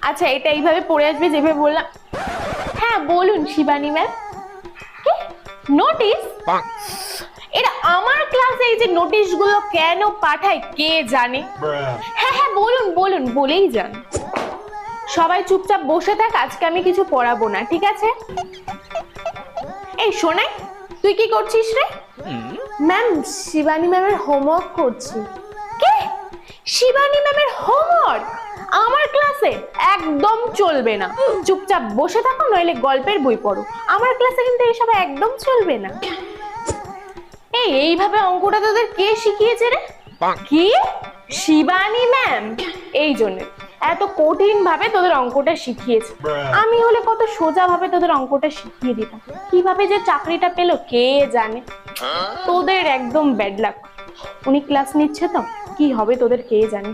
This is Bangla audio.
আচ্ছা এটা এইভাবে পড়ে আসবে যেভাবে বললাম। হ্যাঁ বলুন শিবানী ম্যাম। কি নোটিশ? এরা আমার ক্লাসে এই যে নোটিশ গুলো কেন পাঠায় কে জানে। হ্যাঁ হ্যাঁ বলুন বলুন, বলেই যান। সবাই চুপচাপ বসে থাক, আজকে আমি কিছু পড়াবো না, ঠিক আছে? এই শোনাই, তুই কি করছিস রে? ম্যাম শিবানী ম্যামের হোমওয়ার্ক করছি। কি? শিবানী ম্যামের হোমওয়ার্ক আমার ক্লাসে একদম চলবে না। চুপচাপ বসে থাকো, নইলে গল্পের বই পড়ো। আমার ক্লাসে কিন্তু এসব একদম চলবে না। এইভাবে অঙ্কটা তোদের কে শিখিয়েছে রে? কি? শিবানী ম্যাম। এই জন্য এত কঠিন ভাবে তোদের অঙ্কটা শিখিয়েছে। আমি হলে কত সোজা ভাবে তোদের অঙ্কটা শিখিয়ে দিতাম। কিভাবে যে চাকরিটা পেলো কে জানে। তোদের একদম ব্যাড লাক। উনি ক্লাস নিচ্ছে তো, কি হবে তোদের কে জানে।